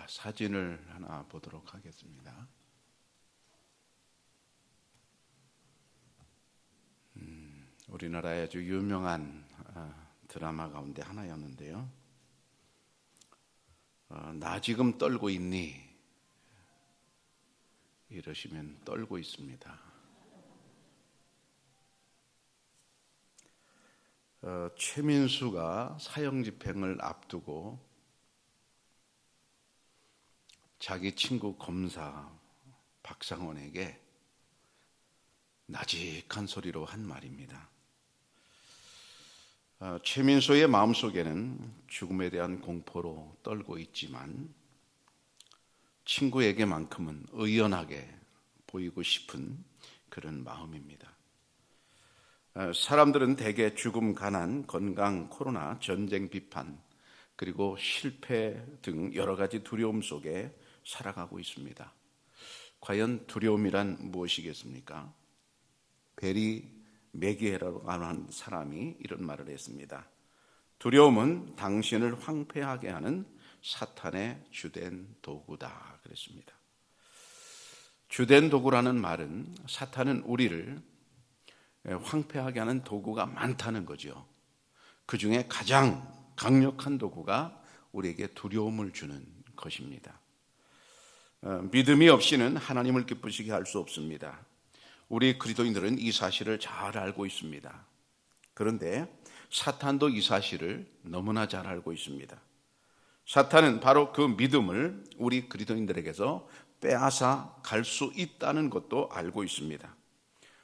사진을 하나 보도록 하겠습니다. 우리나라의 아주 유명한 드라마 가운데 하나였는데요. 나 지금 떨고 있니? 이러시면 떨고 있습니다. 최민수가 사형집행을 앞두고 자기 친구 검사 박상원에게 나직한 소리로 한 말입니다. 최민수의 마음속에는 죽음에 대한 공포로 떨고 있지만 친구에게만큼은 의연하게 보이고 싶은 그런 마음입니다. 사람들은 대개 죽음, 가난, 건강, 코로나, 전쟁, 비판, 그리고 실패 등 여러 가지 두려움 속에 살아가고 있습니다. 과연 두려움이란 무엇이겠습니까? 베리 메기에라고 하는 사람이 이런 말을 했습니다. 두려움은 당신을 황폐하게 하는 사탄의 주된 도구다 그랬습니다. 주된 도구라는 말은 사탄은 우리를 황폐하게 하는 도구가 많다는 거죠. 그 중에 가장 강력한 도구가 우리에게 두려움을 주는 것입니다. 믿음이 없이는 하나님을 기쁘시게 할 수 없습니다. 우리 그리스도인들은 이 사실을 잘 알고 있습니다. 그런데 사탄도 이 사실을 너무나 잘 알고 있습니다. 사탄은 바로 그 믿음을 우리 그리스도인들에게서 빼앗아 갈 수 있다는 것도 알고 있습니다.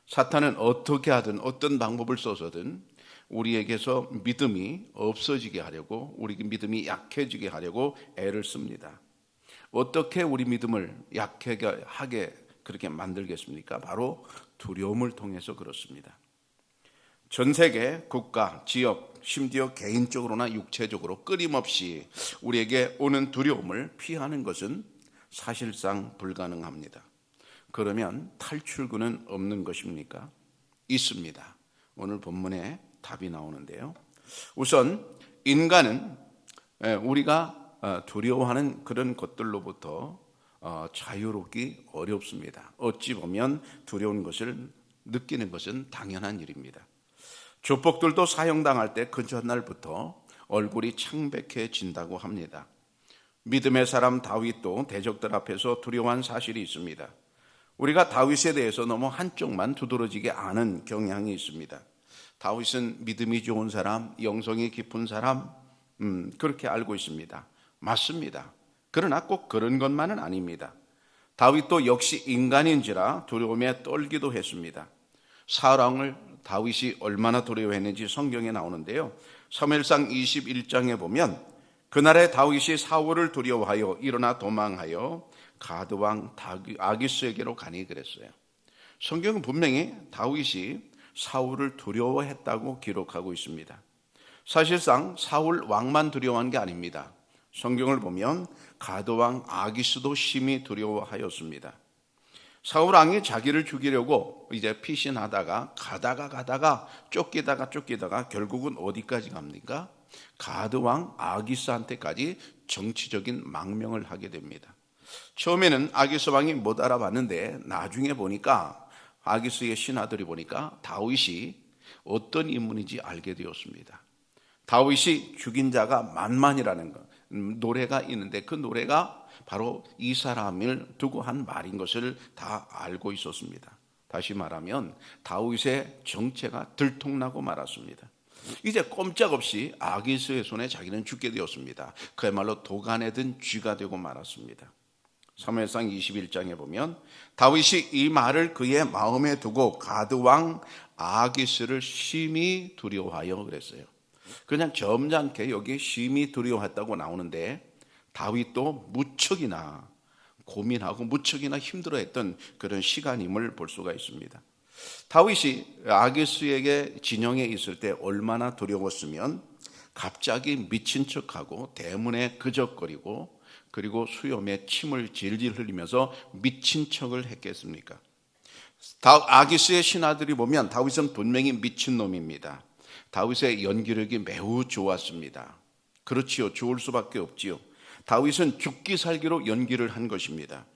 사탄은 어떻게 하든 어떤 방법을 써서든 우리에게서 믿음이 없어지게 하려고, 우리 믿음이 약해지게 하려고 애를 씁니다. 어떻게 우리 믿음을 약하게 그렇게 만들겠습니까? 바로 두려움을 통해서 그렇습니다. 전 세계 국가, 지역, 심지어 개인적으로나 육체적으로 끊임없이 우리에게 오는 두려움을 피하는 것은 사실상 불가능합니다. 그러면 탈출구는 없는 것입니까? 있습니다. 오늘 본문에 답이 나오는데요. 우선 인간은 우리가 두려워하는 그런 것들로부터 자유롭기 어렵습니다. 어찌 보면 두려운 것을 느끼는 것은 당연한 일입니다. 조폭들도 사형당할 때 그 전날부터 얼굴이 창백해진다고 합니다. 믿음의 사람 다윗도 대적들 앞에서 두려워한 사실이 있습니다. 우리가 다윗에 대해서 너무 한쪽만 두드러지게 아는 경향이 있습니다. 다윗은 믿음이 좋은 사람, 영성이 깊은 사람, 그렇게 알고 있습니다. 맞습니다. 그러나 꼭 그런 것만은 아닙니다. 다윗도 역시 인간인지라 두려움에 떨기도 했습니다. 사울 왕을 다윗이 얼마나 두려워했는지 성경에 나오는데요. 사무엘상 21장에 보면 그날에 다윗이 사울을 두려워하여 일어나 도망하여 가드 왕 아기스에게로 가니 그랬어요. 성경은 분명히 다윗이 사울을 두려워했다고 기록하고 있습니다. 사실상 사울 왕만 두려워한 게 아닙니다. 성경을 보면 가드 왕 아기스도 심히 두려워하였습니다. 사울 왕이 자기를 죽이려고 이제 피신하다가 가다가 쫓기다가 결국은 어디까지 갑니까? 가드 왕 아기스한테까지 정치적인 망명을 하게 됩니다. 처음에는 아기스 왕이 못 알아봤는데 나중에 보니까 아기스의 신하들이 보니까 다윗이 어떤 인물인지 알게 되었습니다. 다윗이 죽인 자가 만만이라는 것, 노래가 있는데 그 노래가 바로 이 사람을 두고 한 말인 것을 다 알고 있었습니다. 다시 말하면 다윗의 정체가 들통나고 말았습니다. 이제 꼼짝없이 아기스의 손에 자기는 죽게 되었습니다. 그야말로 도간에 든 쥐가 되고 말았습니다. 사무엘상 21장에 보면 다윗이 이 말을 그의 마음에 두고 가드 왕 아기스를 심히 두려워하여 그랬어요. 그냥 점잖게 여기 심히 두려워했다고 나오는데 다윗도 무척이나 고민하고 무척이나 힘들어했던 그런 시간임을 볼 수가 있습니다. 다윗이 아기스에게 진영에 있을 때 얼마나 두려웠으면 갑자기 미친 척하고 대문에 그적거리고 그리고 수염에 침을 질질 흘리면서 미친 척을 했겠습니까? 아기스의 신하들이 보면 다윗은 분명히 미친놈입니다. 다윗의 연기력이 매우 좋았습니다. 그렇지요. 좋을 수밖에 없지요. 다윗은 죽기 살기로 연기를 한 것입니다.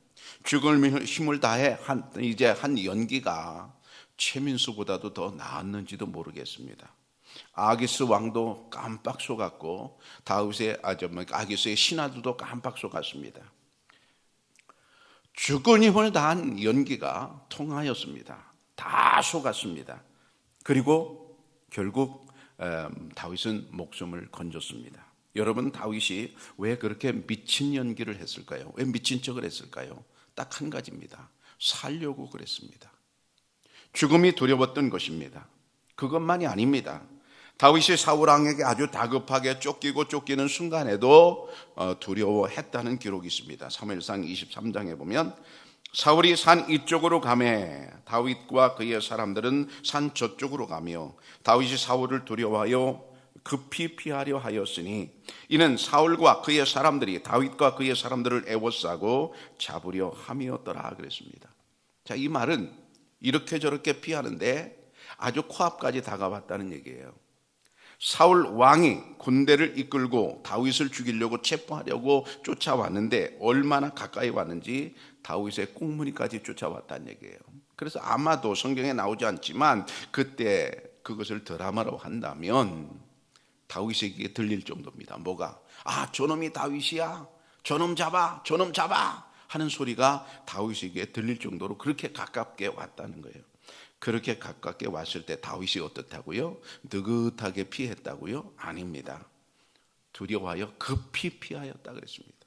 죽을 힘을 다해 이제 한 연기가 최민수보다도 더 나았는지도 모르겠습니다. 아기스 왕도 깜빡 속았고 아기스의 신하들도 깜빡 속았습니다. 죽을 힘을 다한 연기가 통하였습니다. 다 속았습니다. 그리고 결국 다윗은 목숨을 건졌습니다. 여러분, 다윗이 왜 그렇게 미친 연기를 했을까요? 왜 미친 척을 했을까요? 딱 한 가지입니다. 살려고 그랬습니다. 죽음이 두려웠던 것입니다. 그것만이 아닙니다. 다윗이 사울 왕에게 아주 다급하게 쫓기는 순간에도 두려워했다는 기록이 있습니다. 사무엘상 23장에 보면 사울이 산 이쪽으로 가매 다윗과 그의 사람들은 산 저쪽으로 가며 다윗이 사울을 두려워하여 급히 피하려 하였으니 이는 사울과 그의 사람들이 다윗과 그의 사람들을 애워싸고 잡으려 함이었더라 그랬습니다. 자, 이 말은 이렇게 저렇게 피하는데 아주 코앞까지 다가왔다는 얘기예요. 사울 왕이 군대를 이끌고 다윗을 죽이려고 체포하려고 쫓아왔는데 얼마나 가까이 왔는지 다윗의 꽁무니까지 쫓아왔다는 얘기예요. 그래서 아마도 성경에 나오지 않지만 그때 그것을 드라마로 한다면 다윗에게 들릴 정도입니다. 뭐가? 아, 저놈이 다윗이야. 저놈 잡아. 저놈 잡아. 하는 소리가 다윗에게 들릴 정도로 그렇게 가깝게 왔다는 거예요. 그렇게 가깝게 왔을 때 다윗이 어떻다고요? 느긋하게 피했다고요? 아닙니다. 두려워하여 급히 피하였다 그랬습니다.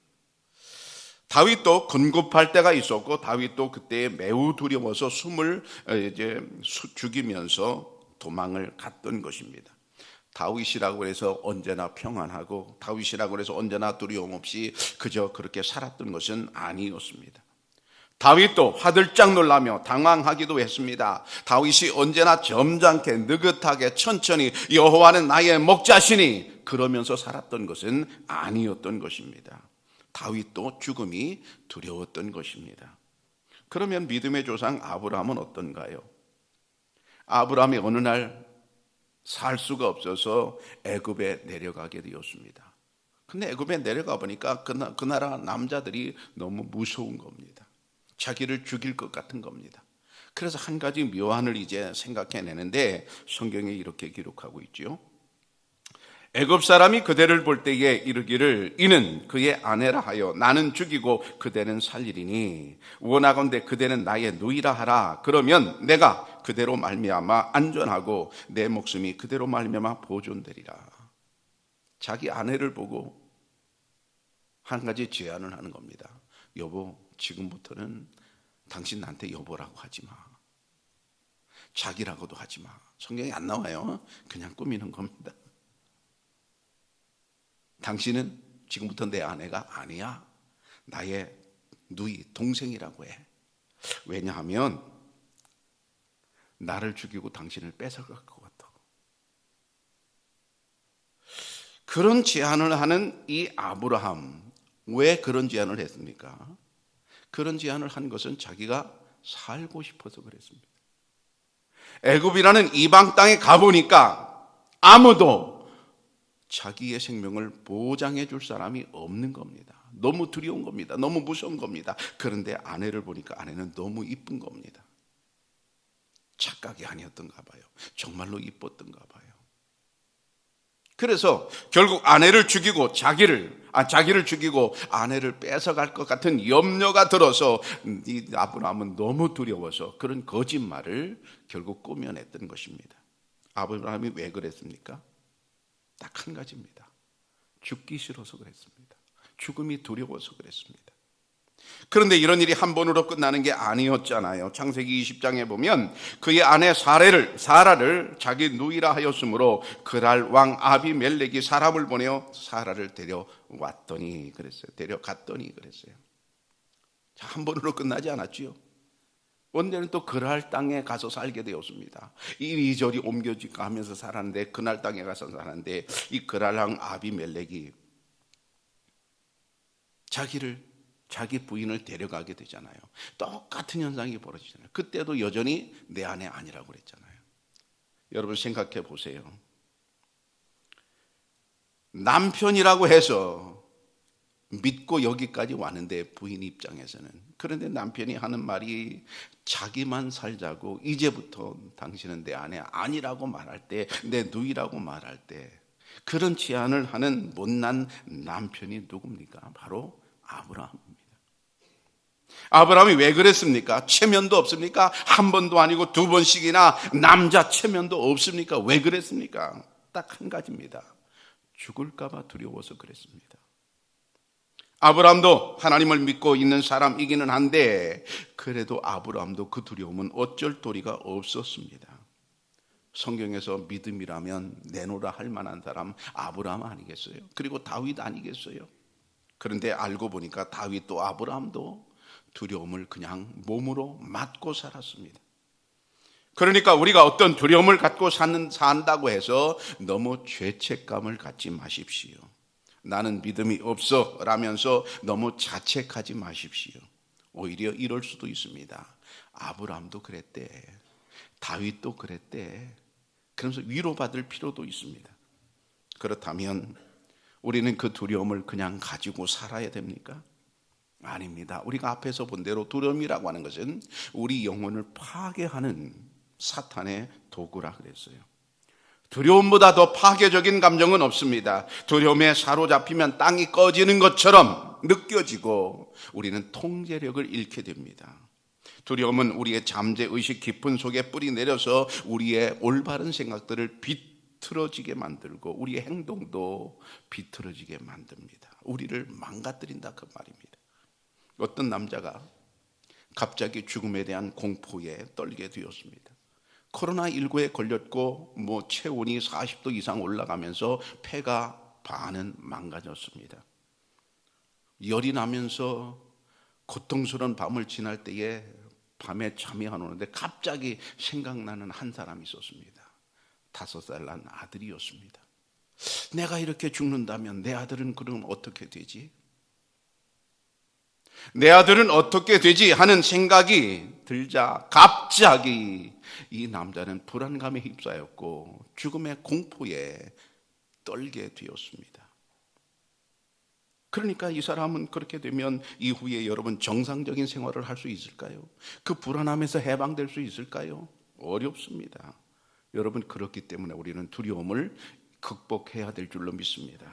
다윗도 군급할 때가 있었고 다윗도 그때 매우 두려워서 숨을 죽이면서 도망을 갔던 것입니다. 다윗이라고 해서 언제나 평안하고 다윗이라고 해서 언제나 두려움 없이 그저 그렇게 살았던 것은 아니었습니다. 다윗도 화들짝 놀라며 당황하기도 했습니다. 다윗이 언제나 점잖게 느긋하게 천천히 여호와는 나의 목자시니 그러면서 살았던 것은 아니었던 것입니다. 다윗도 죽음이 두려웠던 것입니다. 그러면 믿음의 조상 아브라함은 어떤가요? 아브라함이 어느 날 살 수가 없어서 애굽에 내려가게 되었습니다. 근데 애굽에 내려가 보니까 그 나라 남자들이 너무 무서운 겁니다. 자기를 죽일 것 같은 겁니다. 그래서 한 가지 묘안을 이제 생각해내는데 성경에 이렇게 기록하고 있죠. 애굽 사람이 그대를 볼 때에 이르기를 이는 그의 아내라 하여 나는 죽이고 그대는 살리리니 원하건대 그대는 나의 누이라 하라. 그러면 내가 그대로 말미암아 안전하고 내 목숨이 그대로 말미암아 보존되리라. 자기 아내를 보고 한 가지 제안을 하는 겁니다. 여보, 지금부터는 당신 나한테 여보라고 하지 마. 자기라고도 하지 마. 성경에 안 나와요. 그냥 꾸미는 겁니다. 당신은 지금부터 내 아내가 아니야. 나의 누이, 동생이라고 해. 왜냐하면 나를 죽이고 당신을 뺏어갈 것 같아. 그런 제안을 하는 이 아브라함, 왜 그런 제안을 했습니까? 그런 제안을 한 것은 자기가 살고 싶어서 그랬습니다. 애굽이라는 이방 땅에 가보니까 아무도 자기의 생명을 보장해 줄 사람이 없는 겁니다. 너무 두려운 겁니다. 너무 무서운 겁니다. 그런데 아내를 보니까 아내는 너무 이쁜 겁니다. 착각이 아니었던가 봐요. 정말로 이뻤던가 봐요. 그래서 결국 아내를 죽이고 자기를 죽이고 아내를 뺏어갈 것 같은 염려가 들어서 이 아브라함은 너무 두려워서 그런 거짓말을 결국 꾸며냈던 것입니다. 아브라함이 왜 그랬습니까? 딱 한 가지입니다. 죽기 싫어서 그랬습니다. 죽음이 두려워서 그랬습니다. 그런데 이런 일이 한 번으로 끝나는 게 아니었잖아요. 창세기 20장에 보면 그의 아내 사라를 자기 누이라 하였으므로 그랄 왕 아비멜렉이 사람을 보내어 사라를 데려갔더니 그랬어요. 자, 한 번으로 끝나지 않았지요. 원래는 또 그랄 땅에 가서 살게 되었습니다. 이리저리 옮겨지고 하면서 살았는데 그날 땅에 가서 살았는데 이 그랄 왕 아비멜렉이 자기 부인을 데려가게 되잖아요. 똑같은 현상이 벌어지잖아요. 그때도 여전히 내 아내 아니라고 그랬잖아요. 여러분 생각해 보세요. 남편이라고 해서 믿고 여기까지 왔는데 부인 입장에서는. 그런데 남편이 하는 말이 자기만 살자고 이제부터 당신은 내 아내 아니라고 말할 때, 내 누이라고 말할 때 그런 제안을 하는 못난 남편이 누굽니까? 바로 아브라함입니다. 아브라함이 왜 그랬습니까? 체면도 없습니까? 한 번도 아니고 두 번씩이나 남자 체면도 없습니까? 왜 그랬습니까? 딱 한 가지입니다. 죽을까 봐 두려워서 그랬습니다. 아브라함도 하나님을 믿고 있는 사람이기는 한데 그래도 아브라함도 그 두려움은 어쩔 도리가 없었습니다. 성경에서 믿음이라면 내놓으라 할 만한 사람 아브라함 아니겠어요? 그리고 다윗 아니겠어요? 그런데 알고 보니까 다윗도 아브라함도 두려움을 그냥 몸으로 맞고 살았습니다. 그러니까 우리가 어떤 두려움을 갖고 산다고 해서 너무 죄책감을 갖지 마십시오. 나는 믿음이 없어 라면서 너무 자책하지 마십시오. 오히려 이럴 수도 있습니다. 아브라함도 그랬대, 다윗도 그랬대. 그러면서 위로받을 필요도 있습니다. 그렇다면 우리는 그 두려움을 그냥 가지고 살아야 됩니까? 아닙니다. 우리가 앞에서 본 대로 두려움이라고 하는 것은 우리 영혼을 파괴하는 사탄의 도구라 그랬어요. 두려움보다 더 파괴적인 감정은 없습니다. 두려움에 사로잡히면 땅이 꺼지는 것처럼 느껴지고 우리는 통제력을 잃게 됩니다. 두려움은 우리의 잠재의식 깊은 속에 뿌리 내려서 우리의 올바른 생각들을 비틀어지게 만들고 우리의 행동도 비틀어지게 만듭니다. 우리를 망가뜨린다 그 말입니다. 어떤 남자가 갑자기 죽음에 대한 공포에 떨게 되었습니다. 코로나19에 걸렸고 체온이 40도 이상 올라가면서 폐가 반은 망가졌습니다. 열이 나면서 고통스러운 밤을 지날 때에 밤에 잠이 안 오는데 갑자기 생각나는 한 사람이 있었습니다. 5살 난 아들이었습니다. 내가 이렇게 죽는다면 내 아들은 그럼 어떻게 되지? 내 아들은 어떻게 되지? 하는 생각이 들자 갑자기 이 남자는 불안감에 휩싸였고 죽음의 공포에 떨게 되었습니다. 그러니까 이 사람은 그렇게 되면 이후에 여러분 정상적인 생활을 할 수 있을까요? 그 불안함에서 해방될 수 있을까요? 어렵습니다. 여러분, 그렇기 때문에 우리는 두려움을 극복해야 될 줄로 믿습니다.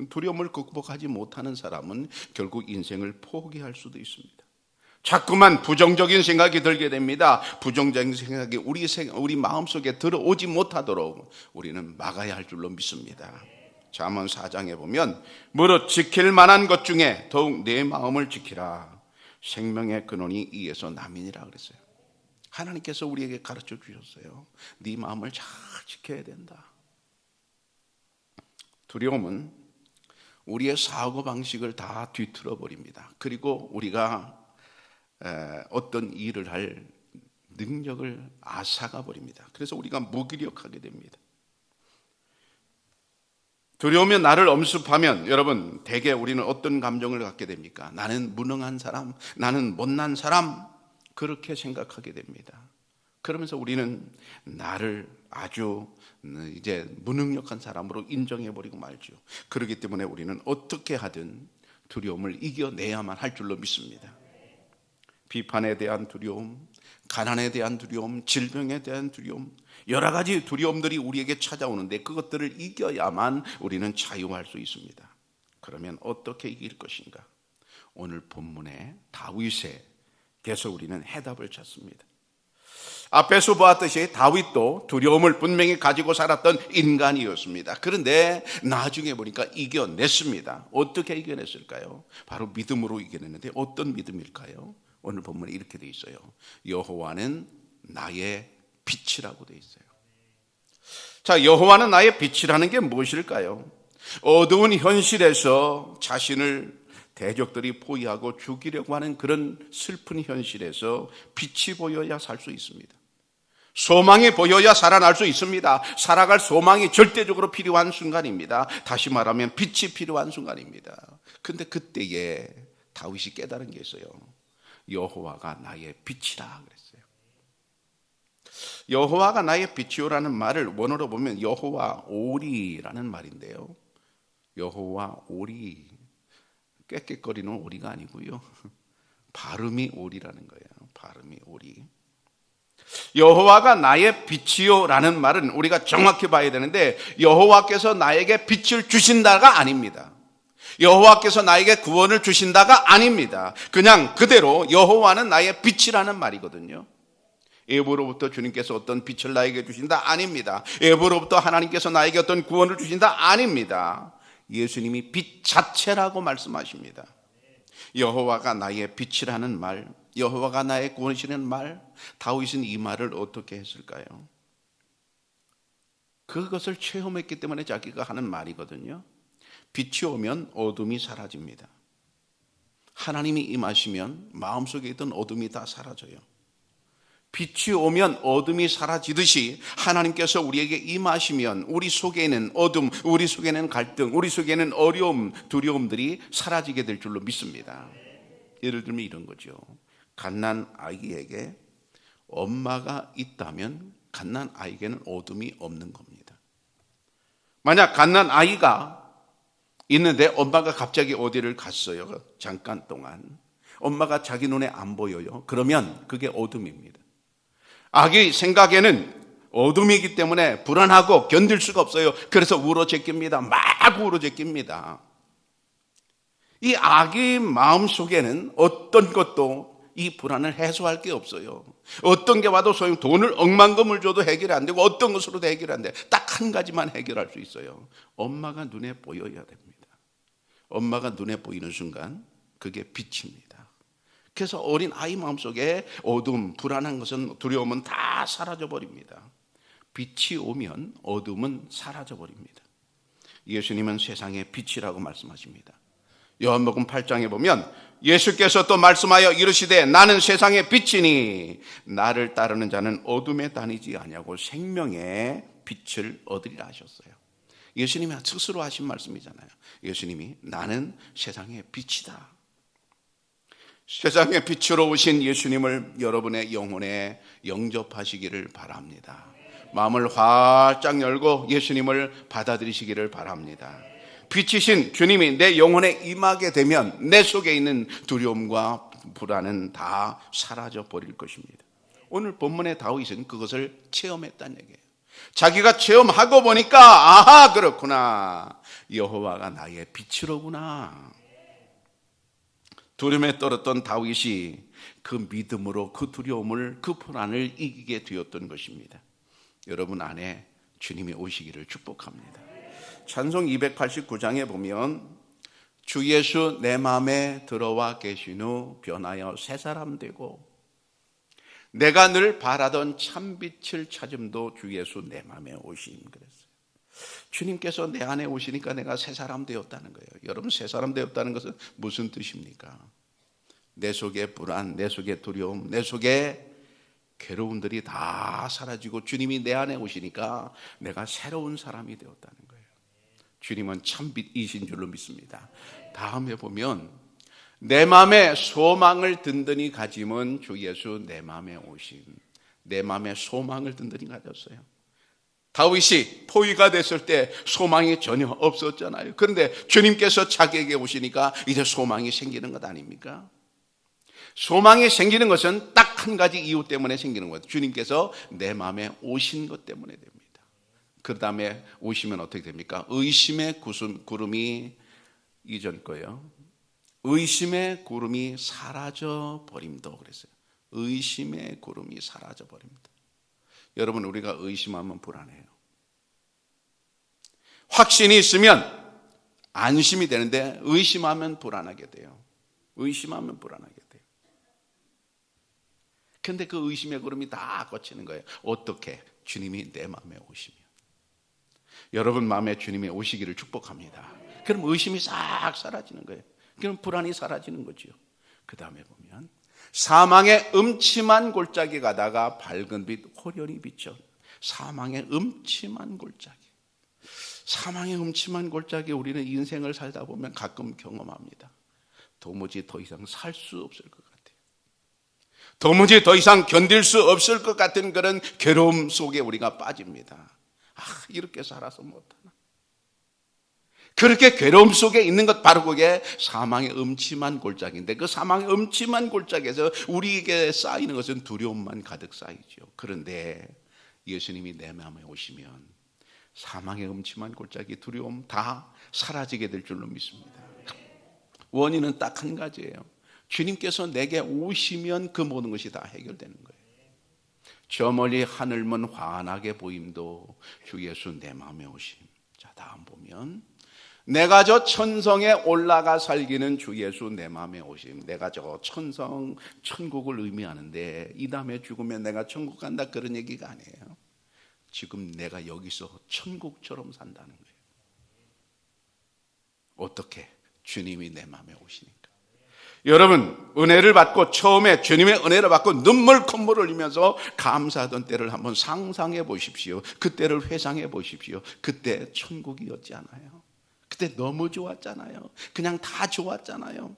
두려움을 극복하지 못하는 사람은 결국 인생을 포기할 수도 있습니다. 자꾸만 부정적인 생각이 들게 됩니다. 부정적인 생각이 우리 마음속에 들어오지 못하도록 우리는 막아야 할 줄로 믿습니다. 잠언 4장에 보면 무릇 지킬 만한 것 중에 더욱 내 마음을 지키라. 생명의 근원이 이에서 남이니라 그랬어요. 하나님께서 우리에게 가르쳐 주셨어요. 네 마음을 잘 지켜야 된다. 두려움은 우리의 사고방식을 다 뒤틀어 버립니다. 그리고 우리가 어떤 일을 할 능력을 앗아가 버립니다. 그래서 우리가 무기력하게 됩니다. 두려우면 나를 엄습하면 여러분 대개 우리는 어떤 감정을 갖게 됩니까? 나는 무능한 사람, 나는 못난 사람, 그렇게 생각하게 됩니다. 그러면서 우리는 나를 아주 이제 무능력한 사람으로 인정해버리고 말죠. 그렇기 때문에 우리는 어떻게 하든 두려움을 이겨내야만 할 줄로 믿습니다. 비판에 대한 두려움, 가난에 대한 두려움, 질병에 대한 두려움, 여러 가지 두려움들이 우리에게 찾아오는데 그것들을 이겨야만 우리는 자유할 수 있습니다. 그러면 어떻게 이길 것인가? 오늘 본문에 다윗에게서 우리는 해답을 찾습니다. 앞에서 보았듯이 다윗도 두려움을 분명히 가지고 살았던 인간이었습니다. 그런데 나중에 보니까 이겨냈습니다. 어떻게 이겨냈을까요? 바로 믿음으로 이겨냈는데 어떤 믿음일까요? 오늘 본문에 이렇게 돼 있어요. 여호와는 나의 빛이라고 돼 있어요. 자, 여호와는 나의 빛이라는 게 무엇일까요? 어두운 현실에서 자신을 대적들이 포위하고 죽이려고 하는 그런 슬픈 현실에서 빛이 보여야 살 수 있습니다. 소망이 보여야 살아날 수 있습니다. 살아갈 소망이 절대적으로 필요한 순간입니다. 다시 말하면 빛이 필요한 순간입니다. 그런데 그때에 다윗이 깨달은 게 있어요. 여호와가 나의 빛이라 그랬어요. 여호와가 나의 빛이요라는 말을 원어로 보면 여호와 오리라는 말인데요. 여호와 오리, 꽥꽥거리는 오리가 아니고요. 발음이 오리라는 거예요. 발음이 오리. 여호와가 나의 빛이요 라는 말은 우리가 정확히 봐야 되는데, 여호와께서 나에게 빛을 주신다가 아닙니다. 여호와께서 나에게 구원을 주신다가 아닙니다. 그냥 그대로 여호와는 나의 빛이라는 말이거든요. 예보로부터 주님께서 어떤 빛을 나에게 주신다 아닙니다. 예보로부터 하나님께서 나에게 어떤 구원을 주신다 아닙니다. 예수님이 빛 자체라고 말씀하십니다. 여호와가 나의 빛이라는 말, 여호와가 나의 구원이시라는 말, 다윗은 이 말을 어떻게 했을까요? 그것을 체험했기 때문에 자기가 하는 말이거든요. 빛이 오면 어둠이 사라집니다. 하나님이 임하시면 마음속에 있던 어둠이 다 사라져요. 빛이 오면 어둠이 사라지듯이 하나님께서 우리에게 임하시면 우리 속에는 어둠, 우리 속에는 갈등, 우리 속에는 어려움, 두려움들이 사라지게 될 줄로 믿습니다. 예를 들면 이런 거죠. 갓난 아이에게 엄마가 있다면 갓난 아이에게는 어둠이 없는 겁니다. 만약 갓난 아이가 있는데 엄마가 갑자기 어디를 갔어요. 잠깐 동안 엄마가 자기 눈에 안 보여요. 그러면 그게 어둠입니다. 아기 생각에는 어둠이기 때문에 불안하고 견딜 수가 없어요. 그래서 울어제낍니다. 막 울어제낍니다. 이 아기 마음속에는 어떤 것도 이 불안을 해소할 게 없어요. 어떤 게 와도 소용, 돈을 억만금을 줘도 해결이 안 되고 어떤 것으로도 해결이 안 돼요. 딱 한 가지만 해결할 수 있어요. 엄마가 눈에 보여야 됩니다. 엄마가 눈에 보이는 순간 그게 빛입니다. 그래서 어린 아이 마음속에 어둠, 불안한 것은, 두려움은 다 사라져버립니다. 빛이 오면 어둠은 사라져버립니다. 예수님은 세상의 빛이라고 말씀하십니다. 요한복음 8장에 보면 예수께서 또 말씀하여 이르시되 나는 세상의 빛이니 나를 따르는 자는 어둠에 다니지 아니하고 생명의 빛을 얻으리라 하셨어요. 예수님이 스스로 하신 말씀이잖아요. 예수님이 나는 세상의 빛이다. 세상의 빛으로 오신 예수님을 여러분의 영혼에 영접하시기를 바랍니다. 마음을 활짝 열고 예수님을 받아들이시기를 바랍니다. 빛이신 주님이 내 영혼에 임하게 되면 내 속에 있는 두려움과 불안은 다 사라져 버릴 것입니다. 오늘 본문의 다윗은 그것을 체험했다는 얘기예요. 자기가 체험하고 보니까 아하, 그렇구나, 여호와가 나의 빛이로구나. 두려움에 떨었던 다윗이 그 믿음으로 그 두려움을, 그 불안을 이기게 되었던 것입니다. 여러분 안에 주님이 오시기를 축복합니다. 찬송 289장에 보면 주 예수 내 마음에 들어와 계신 후 변하여 새 사람 되고 내가 늘 바라던 참빛을 찾음도 주 예수 내 마음에 오심 그랬어요. 주님께서 내 안에 오시니까 내가 새 사람 되었다는 거예요. 여러분, 새 사람 되었다는 것은 무슨 뜻입니까? 내 속의 불안, 내 속의 두려움, 내 속의 괴로움들이 다 사라지고 주님이 내 안에 오시니까 내가 새로운 사람이 되었다는 거예요. 주님은 참빛이신 줄로 믿습니다. 다음에 보면 내 마음에 소망을 든든히 가짐은 주 예수 내 마음에 오심. 내 마음에 소망을 든든히 가졌어요. 다윗이 포위가 됐을 때 소망이 전혀 없었잖아요. 그런데 주님께서 자기에게 오시니까 이제 소망이 생기는 것 아닙니까? 소망이 생기는 것은 딱 한 가지 이유 때문에 생기는 거예요. 주님께서 내 마음에 오신 것 때문에 됩니다. 그 다음에 오시면 어떻게 됩니까? 의심의 구름이 이전 거예요. 의심의 구름이 사라져 버림도 그랬어요. 의심의 구름이 사라져 버립니다. 여러분, 우리가 의심하면 불안해요. 확신이 있으면 안심이 되는데 의심하면 불안하게 돼요. 의심하면 불안하게 돼요. 근데 그 의심의 구름이 다 거치는 거예요. 어떻게? 주님이 내 마음에 오시면. 여러분 마음에 주님이 오시기를 축복합니다. 그럼 의심이 싹 사라지는 거예요. 그럼 불안이 사라지는 거죠. 그 다음에 보면 사망의 음침한 골짜기 가다가 밝은 빛 호련히 비쳐. 사망의 음침한 골짜기. 사망의 음침한 골짜기, 우리는 인생을 살다 보면 가끔 경험합니다. 도무지 더 이상 살 수 없을 것 같아요. 도무지 더 이상 견딜 수 없을 것 같은 그런 괴로움 속에 우리가 빠집니다. 아, 이렇게 살아서 못하나. 그렇게 괴로움 속에 있는 것, 바로 그게 사망의 음침한 골짜기인데, 그 사망의 음침한 골짜기에서 우리에게 쌓이는 것은 두려움만 가득 쌓이죠. 그런데 예수님이 내 마음에 오시면 사망의 음침한 골짜기, 두려움 다 사라지게 될 줄로 믿습니다. 원인은 딱 한 가지예요. 주님께서 내게 오시면 그 모든 것이 다 해결되는 거예요. 저 멀리 하늘문 환하게 보임도 주 예수 내 마음에 오심. 자, 다음 보면 내가 저 천성에 올라가 살기는 주 예수 내 마음에 오심. 내가 저 천성, 천국을 의미하는데, 이 다음에 죽으면 내가 천국 간다 그런 얘기가 아니에요. 지금 내가 여기서 천국처럼 산다는 거예요. 어떻게? 주님이 내 마음에 오시니까. 여러분, 은혜를 받고 처음에 주님의 은혜를 받고 눈물 콧물 흘리면서 감사하던 때를 한번 상상해 보십시오. 그때를 회상해 보십시오. 그때 천국이었지 않아요? 그때 너무 좋았잖아요. 그냥 다 좋았잖아요.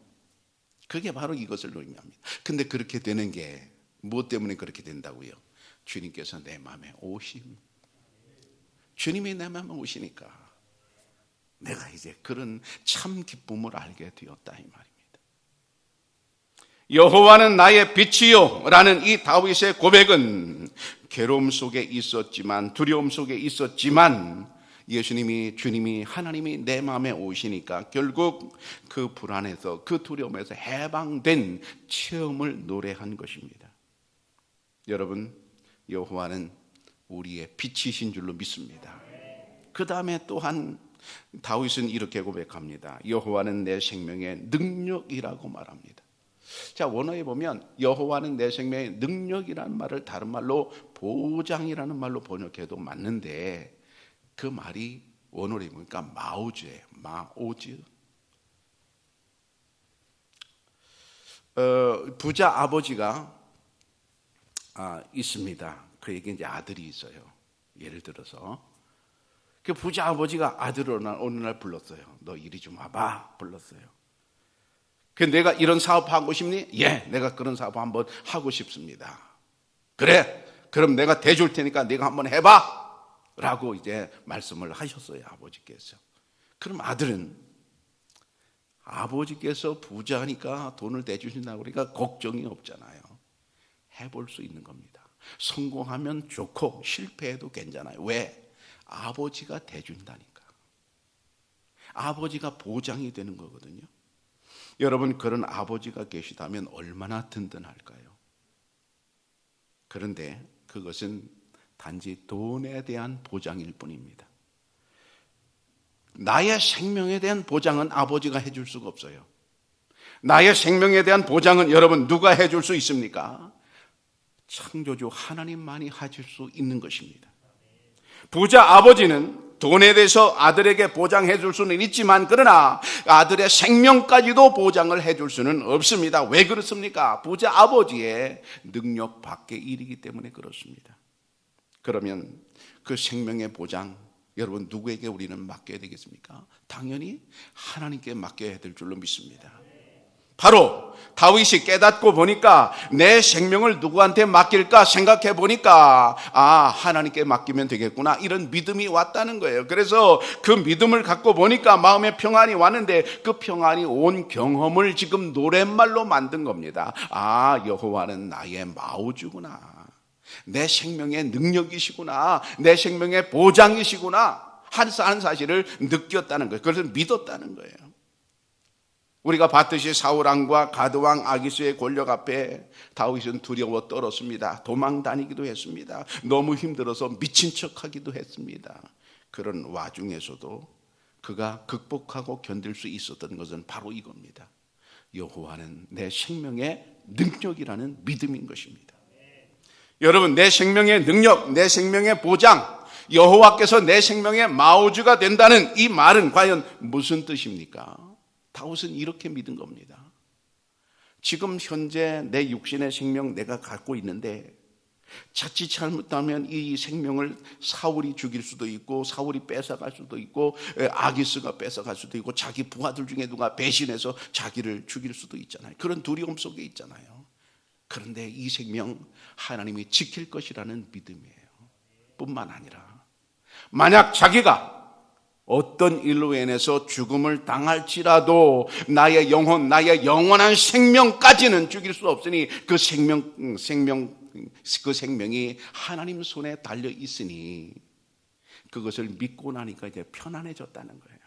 그게 바로 이것을 의미합니다. 근데 그렇게 되는 게 무엇 때문에 그렇게 된다고요? 주님께서 내 마음에 오심. 주님이 내 마음에 오시니까 내가 이제 그런 참 기쁨을 알게 되었다, 이 말입니다. 여호와는 나의 빛이요 라는 이 다윗의 고백은 괴로움 속에 있었지만, 두려움 속에 있었지만, 주님이 하나님이 내 마음에 오시니까 결국 그 불안에서, 그 두려움에서 해방된 체험을 노래한 것입니다. 여러분, 여호와는 우리의 빛이신 줄로 믿습니다. 그 다음에 또한 다윗은 이렇게 고백합니다. 여호와는 내 생명의 능력이라고 말합니다. 자, 원어에 보면 여호와는 내 생명의 능력이라는 말을 다른 말로 보장이라는 말로 번역해도 맞는데, 그 말이 원어로 보니까 마오즈예요. 마오즈. 부자 아버지가 있습니다. 그에게 이제 아들이 있어요. 예를 들어서 그 부자 아버지가 아들을 어느 날 불렀어요. 너 이리 좀 와봐. 불렀어요. 그 내가 이런 사업 하고 싶니? 예, 내가 그런 사업 한번 하고 싶습니다. 그래, 그럼 내가 대줄 테니까 네가 한번 해봐 라고 이제 말씀을 하셨어요, 아버지께서. 그럼 아들은 아버지께서 부자니까 돈을 대주신다고 그러니까 걱정이 없잖아요. 해볼 수 있는 겁니다. 성공하면 좋고 실패해도 괜찮아요. 왜? 아버지가 대준다니까. 아버지가 보장이 되는 거거든요. 여러분, 그런 아버지가 계시다면 얼마나 든든할까요? 그런데 그것은 단지 돈에 대한 보장일 뿐입니다. 나의 생명에 대한 보장은 아버지가 해줄 수가 없어요. 나의 생명에 대한 보장은 여러분 누가 해줄 수 있습니까? 창조주 하나님만이 해줄 수 있는 것입니다. 부자 아버지는 돈에 대해서 아들에게 보장해 줄 수는 있지만, 그러나 아들의 생명까지도 보장을 해줄 수는 없습니다. 왜 그렇습니까? 부자 아버지의 능력 밖의 일이기 때문에 그렇습니다. 그러면 그 생명의 보장, 여러분 누구에게 우리는 맡겨야 되겠습니까? 당연히 하나님께 맡겨야 될 줄로 믿습니다. 바로 다윗이 깨닫고 보니까 내 생명을 누구한테 맡길까 생각해 보니까 하나님께 맡기면 되겠구나, 이런 믿음이 왔다는 거예요. 그래서 그 믿음을 갖고 보니까 마음에 평안이 왔는데, 그 평안이 온 경험을 지금 노랫말로 만든 겁니다. 여호와는 나의 마우주구나, 내 생명의 능력이시구나, 내 생명의 보장이시구나 하는 사실을 느꼈다는 거예요. 그래서 믿었다는 거예요. 우리가 봤듯이 사울왕과 가드왕 아기스의 권력 앞에 다윗은 두려워 떨었습니다. 도망 다니기도 했습니다. 너무 힘들어서 미친 척하기도 했습니다. 그런 와중에서도 그가 극복하고 견딜 수 있었던 것은 바로 이겁니다. 여호와는 내 생명의 능력이라는 믿음인 것입니다. 여러분, 내 생명의 능력, 내 생명의 보장, 여호와께서 내 생명의 마우주가 된다는 이 말은 과연 무슨 뜻입니까? 다윗은 이렇게 믿은 겁니다. 지금 현재 내 육신의 생명 내가 갖고 있는데, 자칫 잘못하면 이 생명을 사울이 죽일 수도 있고, 사울이 뺏어갈 수도 있고, 아기스가 뺏어갈 수도 있고, 자기 부하들 중에 누가 배신해서 자기를 죽일 수도 있잖아요. 그런 두려움 속에 있잖아요. 그런데 이 생명 하나님이 지킬 것이라는 믿음이에요. 뿐만 아니라 만약 자기가 어떤 일로 인해서 죽음을 당할지라도 나의 영혼, 나의 영원한 생명까지는 죽일 수 없으니 그 생명이 하나님 손에 달려 있으니 그것을 믿고 나니까 이제 편안해졌다는 거예요.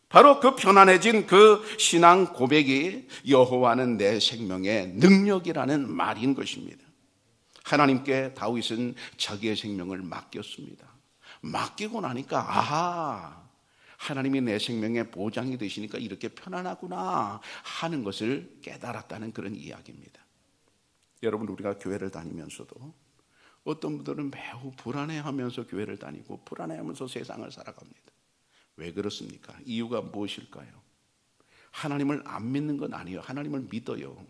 바로 그 편안해진 그 신앙 고백이 여호와는 내 생명의 능력이라는 말인 것입니다. 하나님께 다윗은 자기의 생명을 맡겼습니다. 맡기고 나니까 아하, 하나님이 내 생명의 보장이 되시니까 이렇게 편안하구나 하는 것을 깨달았다는 그런 이야기입니다. 여러분, 우리가 교회를 다니면서도 어떤 분들은 매우 불안해하면서 교회를 다니고 불안해하면서 세상을 살아갑니다. 왜 그렇습니까? 이유가 무엇일까요? 하나님을 안 믿는 건 아니에요. 하나님을 믿어요.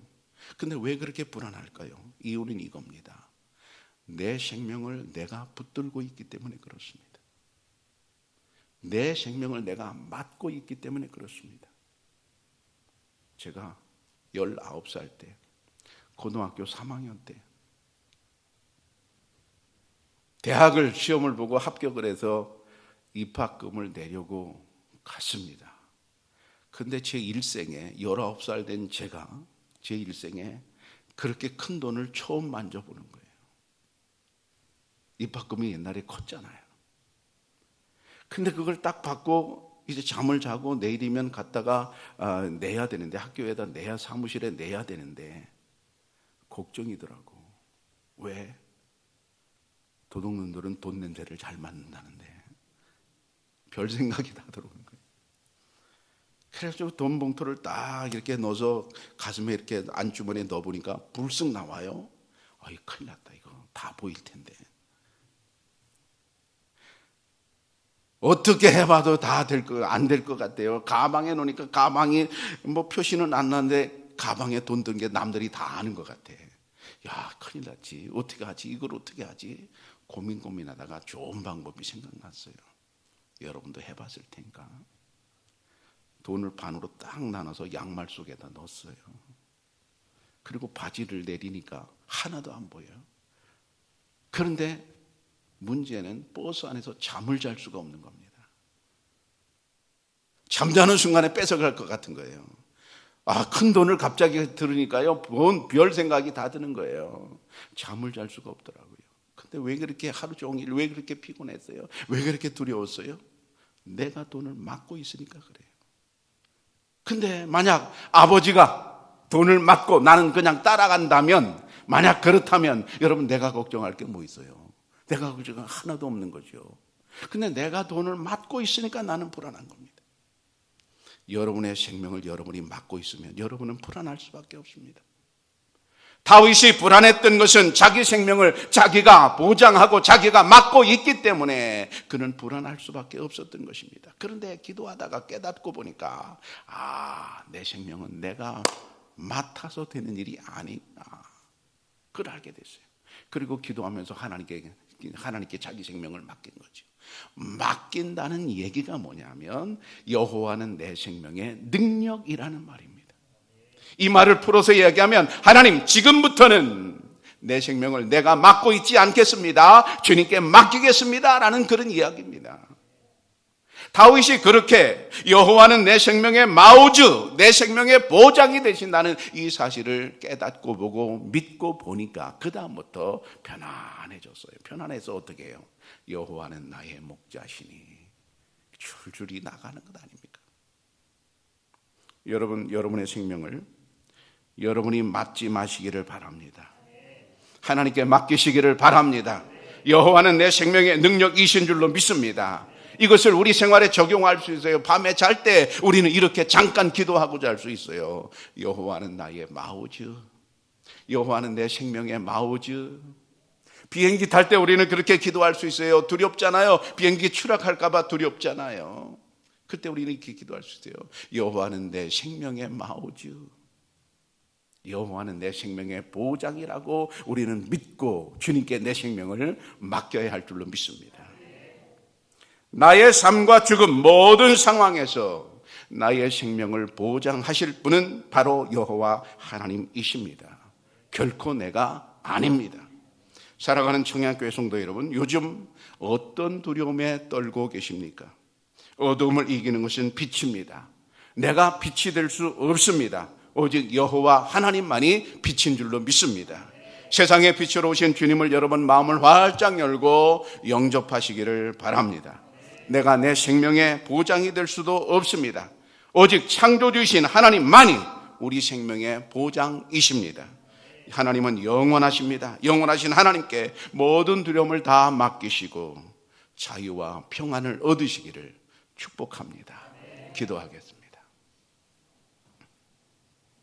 근데 왜 그렇게 불안할까요? 이유는 이겁니다. 내 생명을 내가 붙들고 있기 때문에 그렇습니다. 내 생명을 내가 맡고 있기 때문에 그렇습니다. 제가 19살 때, 고등학교 3학년 때 대학을 시험을 보고 합격을 해서 입학금을 내려고 갔습니다. 근데 제 일생에 19살 된 제가 제 일생에 그렇게 큰 돈을 처음 만져보는 거예요. 입학금이 옛날에 컸잖아요. 근데 그걸 딱 받고 이제 잠을 자고 내일이면 갔다가 내야 되는데, 학교에다 내야, 사무실에 내야 되는데 걱정이더라고. 왜? 도둑놈들은 돈 냄새를 잘 맡는다는데 별 생각이 다 들어오는 거예요. 그래서 돈 봉투를 딱 이렇게 넣어서 가슴에 이렇게 안주머니에 넣어보니까 불쑥 나와요. 어이, 큰일 났다. 이거 다 보일 텐데. 어떻게 해봐도 다 안 될 것 같아요. 가방에 놓으니까 가방이 뭐 표시는 안 나는데 가방에 돈 든 게 남들이 다 아는 것 같아. 야, 큰일 났지. 어떻게 하지? 이걸 어떻게 하지? 고민하다가 좋은 방법이 생각났어요. 여러분도 해봤을 테니까. 돈을 반으로 딱 나눠서 양말 속에다 넣었어요. 그리고 바지를 내리니까 하나도 안 보여요. 그런데 문제는 버스 안에서 잠을 잘 수가 없는 겁니다. 잠자는 순간에 뺏어갈 것 같은 거예요. 큰 돈을 갑자기 들으니까요, 별 생각이 다 드는 거예요. 잠을 잘 수가 없더라고요. 근데 왜 그렇게 하루 종일, 왜 그렇게 피곤했어요? 왜 그렇게 두려웠어요? 내가 돈을 맡고 있으니까 그래요. 근데 만약 아버지가 돈을 맡고 나는 그냥 따라간다면, 만약 그렇다면 여러분, 내가 걱정할 게 뭐 있어요? 내가 걱정할 게 하나도 없는 거죠. 근데 내가 돈을 맡고 있으니까 나는 불안한 겁니다. 여러분의 생명을 여러분이 맡고 있으면 여러분은 불안할 수밖에 없습니다. 다윗이 불안했던 것은 자기 생명을 자기가 보장하고 자기가 맡고 있기 때문에 그는 불안할 수밖에 없었던 것입니다. 그런데 기도하다가 깨닫고 보니까 내 생명은 내가 맡아서 되는 일이 아니구나, 그걸 알게 됐어요. 그리고 기도하면서 하나님께 자기 생명을 맡긴 거죠. 맡긴다는 얘기가 뭐냐면 여호와는 내 생명의 능력이라는 말입니다. 이 말을 풀어서 이야기하면 하나님, 지금부터는 내 생명을 내가 맡고 있지 않겠습니다. 주님께 맡기겠습니다 라는 그런 이야기입니다. 다윗이 그렇게 여호와는 내 생명의 마우즈, 내 생명의 보장이 되신다는 이 사실을 깨닫고 보고 믿고 보니까 그 다음부터 편안해졌어요. 편안해서 어떻게 해요? 여호와는 나의 목자시니 줄줄이 나가는 것 아닙니까? 여러분의 생명을 여러분이 맡지 마시기를 바랍니다. 하나님께 맡기시기를 바랍니다. 여호와는 내 생명의 능력이신 줄로 믿습니다. 이것을 우리 생활에 적용할 수 있어요. 밤에 잘 때 우리는 이렇게 잠깐 기도하고 잘 수 있어요. 여호와는 나의 마우즈, 여호와는 내 생명의 마우즈. 비행기 탈 때 우리는 그렇게 기도할 수 있어요. 두렵잖아요. 비행기 추락할까 봐 두렵잖아요. 그때 우리는 이렇게 기도할 수 있어요. 여호와는 내 생명의 마우즈, 여호와는 내 생명의 보장이라고 우리는 믿고 주님께 내 생명을 맡겨야 할 줄로 믿습니다. 나의 삶과 죽음 모든 상황에서 나의 생명을 보장하실 분은 바로 여호와 하나님이십니다. 결코 내가 아닙니다. 살아가는 청양교회 성도 여러분, 요즘 어떤 두려움에 떨고 계십니까? 어두움을 이기는 것은 빛입니다. 내가 빛이 될 수 없습니다. 오직 여호와 하나님만이 빛인 줄로 믿습니다. 세상의 빛으로 오신 주님을 여러분 마음을 활짝 열고 영접하시기를 바랍니다. 내가 내 생명의 보장이 될 수도 없습니다. 오직 창조주이신 하나님만이 우리 생명의 보장이십니다. 하나님은 영원하십니다. 영원하신 하나님께 모든 두려움을 다 맡기시고 자유와 평안을 얻으시기를 축복합니다. 기도하겠습니다.